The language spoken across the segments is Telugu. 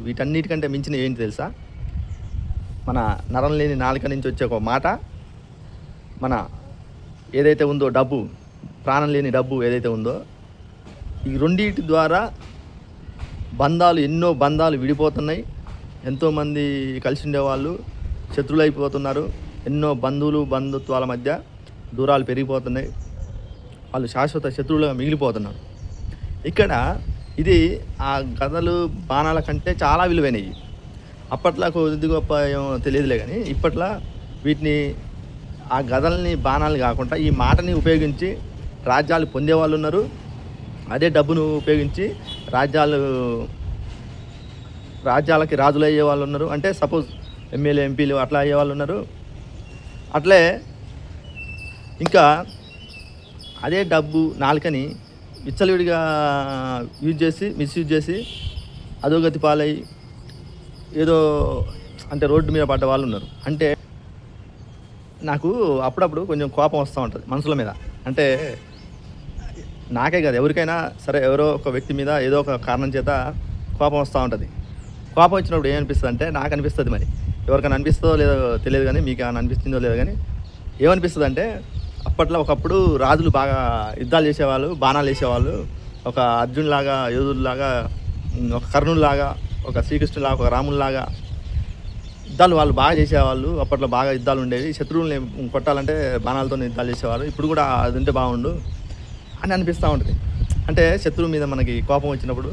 వీటన్నిటికంటే మించిన ఏంటి తెలుసా? మన నరం లేని నాలుక నుంచి వచ్చే ఒక మాట, మన ఏదైతే ఉందో డబ్బు, ప్రాణం లేని డబ్బు ఏదైతే ఉందో, ఈ రెండింటి ద్వారా ఎన్నో బంధాలు విడిపోతున్నాయి. ఎంతోమంది కలిసి ఉండేవాళ్ళు శత్రువులు అయిపోతున్నారు. ఎన్నో బంధుత్వాల మధ్య దూరాలు పెరిగిపోతున్నాయి. వాళ్ళు శాశ్వత శత్రువులుగా మిగిలిపోతున్నారు. ఇక్కడ ఇది ఆ గదలు బాణాల కంటే చాలా విలువైనవి. అప్పట్లో కొద్ది గొప్ప ఏమో తెలియదులే, కానీ ఇప్పట్లో వీటిని, ఆ గదల్ని బాణాలు కాకుండా ఈ మాటని ఉపయోగించి రాజ్యాలు పొందేవాళ్ళు ఉన్నారు. అదే డబ్బును ఉపయోగించి రాజ్యాలకి రాజులు అయ్యే వాళ్ళు ఉన్నారు. అంటే సపోజ్ ఎమ్మెల్యే ఎంపీలు అట్లా అయ్యే వాళ్ళు ఉన్నారు. అట్లే ఇంకా అదే డబ్బు నాలుకని విచ్చలవిడిగా మిస్యూజ్ చేసి అధోగతి పాలై ఏదో అంటే రోడ్డు మీద పడ్డ వాళ్ళు ఉన్నారు. అంటే నాకు అప్పుడప్పుడు కొంచెం కోపం వస్తూ ఉంటుంది మనుషుల మీద. అంటే నాకే కాదు, ఎవరికైనా సరే, ఎవరో ఒక వ్యక్తి మీద ఏదో ఒక కారణం చేత కోపం వస్తూ ఉంటుంది. కోపం వచ్చినప్పుడు ఏమనిపిస్తుంది అంటే, నాకు అనిపిస్తుంది, మరి ఎవరికైనా అనిపిస్తుందో లేదో తెలియదు, కానీ మీకు ఏమైనా అనిపిస్తుందో లేదో కానీ ఏమనిపిస్తుంది అంటే, అప్పట్లో ఒకప్పుడు రాజులు బాగా యుద్ధాలు చేసేవాళ్ళు, బాణాలు వేసేవాళ్ళు. ఒక అర్జునులాగా, యోధుల్లాగా, ఒక కర్ణుల్లాగా, ఒక శ్రీకృష్ణులాగా, ఒక రాముల్లాగా యుద్ధాలు వాళ్ళు బాగా చేసేవాళ్ళు. అప్పట్లో బాగా యుద్ధాలు ఉండేవి. శత్రువుల్ని కొట్టాలంటే బాణాలతో యుద్ధాలు చేసేవారు. ఇప్పుడు కూడా అది ఉంటే బాగుండు అని అనిపిస్తూ ఉంటుంది. అంటే శత్రువు మీద మనకి కోపం వచ్చినప్పుడు,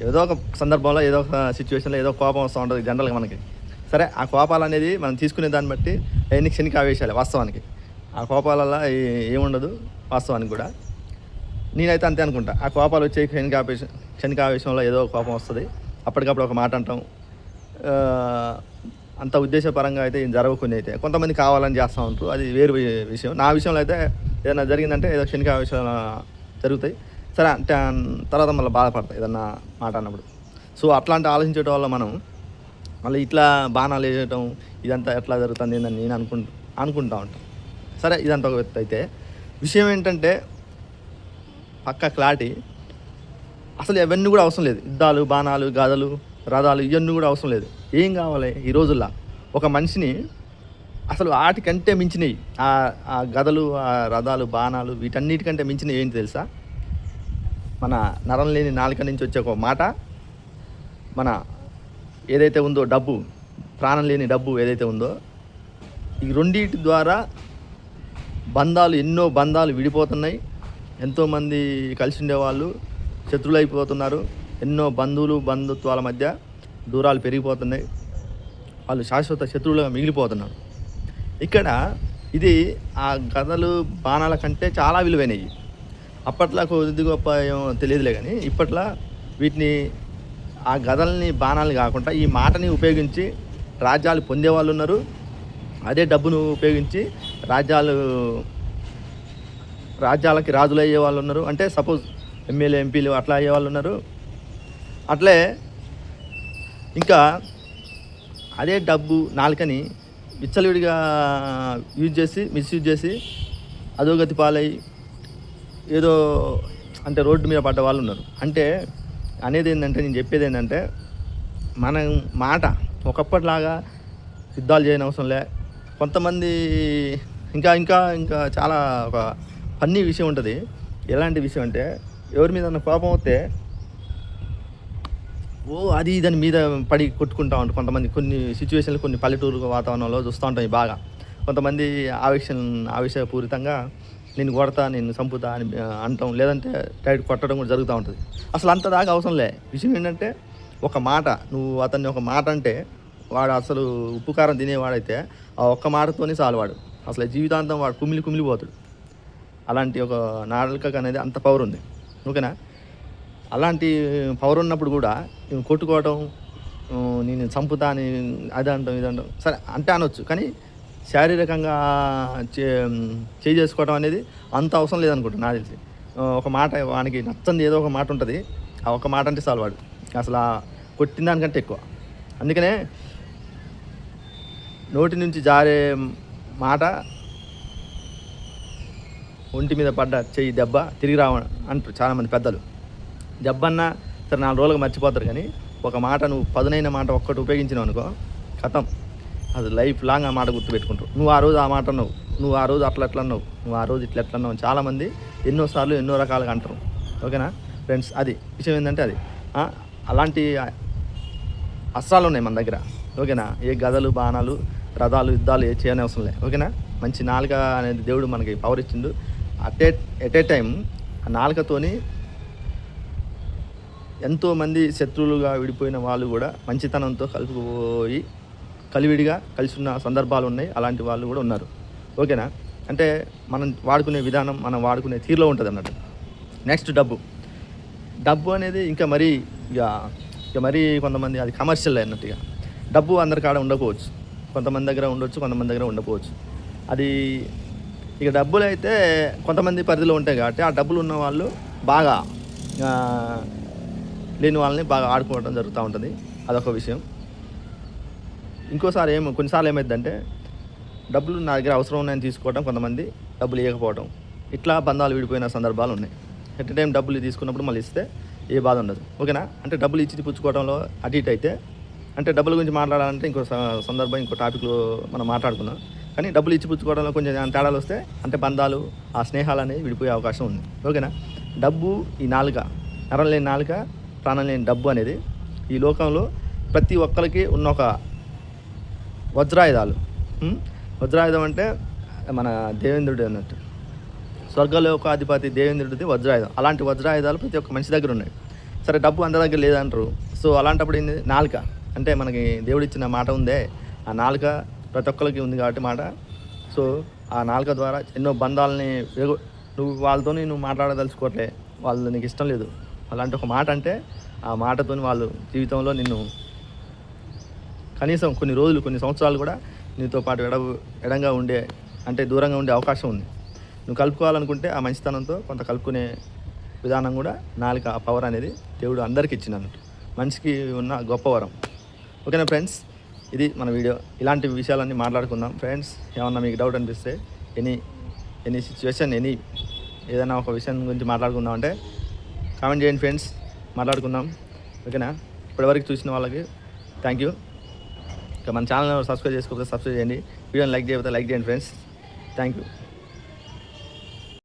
ఏదో ఒక సందర్భంలో, ఏదో ఒక సిచ్యువేషన్లో ఏదో కోపం వస్తూ ఉంటుంది జనరల్గా మనకి. సరే, ఆ కోపాలు అనేది మనం తీసుకునే దాన్ని బట్టి ఎన్ని క్షణిక ఆవేశాలు. వాస్తవానికి ఆ కోపాలలో ఏముండదు వాస్తవానికి కూడా. నేనైతే అంతే అనుకుంటా. ఆ కోపాలు వచ్చే క్షణిక ఆవేశంలో ఏదో కోపం వస్తుంది. అప్పటికప్పుడు ఒక మాట అంటాం. అంత ఉద్దేశపరంగా అయితే ఏం జరగకుండా అయితే కొంతమంది కావాలని చేస్తూ ఉంటారు. అది వేరు విషయం. నా విషయంలో అయితే ఏదైనా జరిగిందంటే ఏదో క్షణిక ఆవేశాలు జరుగుతాయి. సరే అంటే తర్వాత మళ్ళీ బాధపడతాయి ఏదన్నా మాట అన్నప్పుడు. సో అట్లాంటి ఆలోచించడం వల్ల మనం మళ్ళీ ఇట్లా బాణాలు వేయటం ఇదంతా ఎట్లా జరుగుతుంది అని నేను అనుకుంటా ఉంటాను. సరే, ఇదంతా ఒక వ్యక్తి అయితే. విషయం ఏంటంటే పక్కా క్లారిటీ, అసలు ఇవన్నీ కూడా అవసరం లేదు. యుద్ధాలు, బాణాలు, గదలు, రథాలు ఇవన్నీ కూడా అవసరం లేదు. ఏం కావాలి ఈ రోజుల్లో? ఒక మనిషిని అసలు వాటికంటే మించినవి, ఆ గదలు, ఆ రథాలు, బాణాలు వీటన్నిటికంటే మించినవి ఏంటి తెలుసా? మన నరం లేని నాలుక నుంచి వచ్చే ఒక మాట, మన ఏదైతే ఉందో డబ్బు, ప్రాణం లేని డబ్బు ఏదైతే ఉందో, ఈ రెండింటి ద్వారా ఎన్నో బంధాలు విడిపోతున్నాయి. ఎంతోమంది కలిసి ఉండేవాళ్ళు శత్రువులు అయిపోతున్నారు. ఎన్నో బంధుత్వాల మధ్య దూరాలు పెరిగిపోతున్నాయి. వాళ్ళు శాశ్వత శత్రువులుగా మిగిలిపోతున్నారు. ఇక్కడ ఇది ఆ గదలు బాణాల కంటే చాలా విలువైనవి. అప్పట్లో కొద్ది గొప్ప ఏమో తెలియదులే, కానీ ఇప్పట్లో వీటిని, ఆ గదల్ని బాణాలు కాకుండా ఈ మాటని ఉపయోగించి రాజ్యాలు పొందేవాళ్ళు ఉన్నారు. అదే డబ్బును ఉపయోగించి రాజ్యాలకి రాజులు అయ్యే వాళ్ళు ఉన్నారు. అంటే సపోజ్ ఎమ్మెల్యే ఎంపీలు అట్లా అయ్యే వాళ్ళు ఉన్నారు. అట్లే ఇంకా అదే డబ్బు నాలుకని విచ్చలవిడిగా మిస్యూజ్ చేసి అధోగతి పాలై ఏదో అంటే రోడ్డు మీద పడ్డ వాళ్ళు ఉన్నారు. అంటే అనేది ఏంటంటే, నేను చెప్పేది ఏంటంటే, మన మాట ఒకప్పటిలాగా యుద్ధాలు చేయని అవసరం లే. కొంతమంది ఇంకా ఇంకా ఇంకా చాలా ఒక ఫన్నీ విషయం ఉంటుంది. ఎలాంటి విషయం అంటే, ఎవరి మీద కోపం వస్తే అది దాని మీద పడి కొట్టుకుంటా ఉంటారు కొంతమంది. కొన్ని సిచ్యువేషన్లు, కొన్ని పల్లెటూరు వాతావరణంలో చూస్తూ ఉంటాం బాగా. కొంతమంది ఆవేశపూరితంగా నేను కొడతా, నేను చంపుతా అని అంటాం, లేదంటే డైరెక్ట్ కొట్టడం కూడా జరుగుతూ ఉంటుంది. అసలు అంత దాకా అవసరం లే. విషయం ఏంటంటే, ఒక మాట, నువ్వు అతన్ని ఒక మాట అంటే, వాడు అసలు ఉప్పు కారం తినేవాడైతే ఆ ఒక్క మాటతోనే చాలు, వాడు అసలు జీవితాంతం వాడు కుమిలిపోతాడు. అలాంటి ఒక నాలుకకు అనేది అంత పవర్ ఉంది. ఓకేనా? అలాంటి పవర్ ఉన్నప్పుడు కూడా నేను కొట్టుకోవటం, నేను చంపుతా అని అది అంటాం, ఇది అంటాం, సరే అంటే అనొచ్చు. కానీ శారీరకంగా చేసుకోవడం అనేది అంత అవసరం లేదనుకుంటా నాకు తెలిసి. ఒక మాట, వానికి నచ్చంది ఏదో ఒక మాట ఉంటుంది. ఆ ఒక మాట అంటే చాలు, వాడు అసలు కొట్టిన దానికంటే ఎక్కువ. అందుకనే నోటి నుంచి జారే మాట, ఒంటి మీద పడ్డ చెయ్యి దెబ్బ తిరిగి రావ అంటారు చాలామంది పెద్దలు. దెబ్బన్నా సరే 4 రోజులకు మర్చిపోతారు, కానీ ఒక మాట నువ్వు పదునైన మాట ఒక్కటి ఉపయోగించినావు అనుకో, కథం, అది లైఫ్ లాంగ్ ఆ మాట గుర్తుపెట్టుకుంటావు. నువ్వు ఆ రోజు ఆ మాట అన్నావు, నువ్వు ఆ రోజు అట్లా ఎట్లా అన్నావు, నువ్వు ఆ రోజు ఇట్లా ఎట్లా అన్నావు, చాలామంది ఎన్నోసార్లు ఎన్నో రకాలుగా అంటారు. ఓకేనా ఫ్రెండ్స్, అది విషయం ఏంటంటే అది అలాంటి అస్త్రాలు ఉన్నాయి మన దగ్గర. ఓకేనా, ఏ గదలు బాణాలు రథాలు యుద్ధాలు ఏ చేయని అవసరం లేదు. ఓకేనా, మంచి నాలుక అనేది దేవుడు మనకి పవర్ ఇచ్చిండు. ఎట్ ఏ టైం ఆ నాలుకతోని ఎంతోమంది శత్రువులుగా విడిపోయిన వాళ్ళు కూడా మంచితనంతో కలిపిపోయి కలివిడిగా కలిసి ఉన్న సందర్భాలు ఉన్నాయి. అలాంటి వాళ్ళు కూడా ఉన్నారు. ఓకేనా, అంటే మనం వాడుకునే విధానం, మనం వాడుకునే తీరులో ఉంటుంది అన్నట్టు. నెక్స్ట్ డబ్బు అనేది ఇంకా మరీ ఇక మరీ కొంతమంది అది కమర్షియల్ అన్నట్టుగా. డబ్బు అందరి కాడ ఉండకపోవచ్చు, కొంతమంది దగ్గర ఉండొచ్చు, కొంతమంది దగ్గర ఉండకపోవచ్చు. అది ఇక డబ్బులు అయితే కొంతమంది పరిధిలో ఉంటాయి కాబట్టి ఆ డబ్బులు ఉన్న వాళ్ళు బాగా లేని వాళ్ళని బాగా ఆడుకోవడం జరుగుతూ ఉంటుంది. అదొక విషయం. ఇంకోసారి కొన్నిసార్లు ఏమైందంటే డబ్బులు నా దగ్గర అవసరం ఉన్నాయని తీసుకోవడం, కొంతమంది డబ్బులు ఇవ్వకపోవడం, ఇట్లా బంధాలు విడిపోయిన సందర్భాలు ఉన్నాయి. ఎట్ టైం డబ్బులు తీసుకున్నప్పుడు మళ్ళీ ఇస్తే ఏ బాధ ఉండదు. ఓకేనా, అంటే డబ్బులు ఇచ్చి పుచ్చుకోవడంలో అటు ఇటు అయితే, అంటే డబ్బుల గురించి మాట్లాడాలంటే ఇంకో సందర్భం, ఇంకో టాపిక్లో మనం మాట్లాడుకుందాం. కానీ డబ్బులు ఇచ్చి పుచ్చుకోవడంలో కొంచెం తేడాలు వస్తే అంటే బంధాలు, ఆ స్నేహాలు అనేవి విడిపోయే అవకాశం ఉంది. ఓకేనా, డబ్బు, ఈ నాలుక, నరం లేని నాలుక, ప్రాణం లేని డబ్బు అనేది ఈ లోకంలో ప్రతి ఒక్కరికి ఉన్న ఒక వజ్రాయుధాలు. వజ్రాయుధం అంటే మన దేవేంద్రుడు అన్నట్టు, స్వర్గలోకాధిపతి దేవేంద్రుడిది వజ్రాయుధం. అలాంటి వజ్రాయుధాలు ప్రతి ఒక్క మనిషి దగ్గర ఉన్నాయి. సరే, డబ్బు అందరి దగ్గర లేదంటారు. సో అలాంటప్పుడు ఏంది, నాలుక అంటే మనకి దేవుడిచ్చిన మాట ఉందే, ఆ నాలుక ప్రతి ఒక్కరికి ఉంది కాబట్టి మాట. సో ఆ నాలుక ద్వారా ఎన్నో బంధాలని నువ్వు వాళ్ళతో నువ్వు మాట్లాడదలుచుకోవట్లే, వాళ్ళు నీకు ఇష్టం లేదు, అలాంటి ఒక మాట అంటే ఆ మాటతో వాళ్ళు జీవితంలో నిన్ను కనీసం కొన్ని రోజులు, కొన్ని సంవత్సరాలు కూడా నీతో పాటు ఎడంగా ఉండే, అంటే దూరంగా ఉండే అవకాశం ఉంది. నువ్వు కలుపుకోవాలనుకుంటే ఆ మంచితనంతో కొంత కలుపుకునే విధానం కూడా నాలుక, ఆ పవర్ అనేది దేవుడు అందరికీ ఇచ్చినట్టు, మనిషికి ఉన్న గొప్ప వరం. ఓకేనా ఫ్రెండ్స్, ఇది మన వీడియో. ఇలాంటి విషయాలన్నీ మాట్లాడుకుందాం ఫ్రెండ్స్. ఏమన్నా మీకు డౌట్ అనిపిస్తే ఎనీ సిచ్యువేషన్, ఏదైనా ఒక విషయం గురించి మాట్లాడుకుందాం అంటే కామెంట్ చేయండి ఫ్రెండ్స్, మాట్లాడుకుందాం. ఓకేనా, ఇప్పటివరకు చూసిన వాళ్ళకి థ్యాంక్ యూ. ఇక మన ఛానల్ సబ్స్క్రైబ్ చేసుకోకపోతే సబ్స్క్రైబ్ చేయండి, వీడియోని లైక్ చేయకపోతే లైక్ చేయండి ఫ్రెండ్స్. Thank you.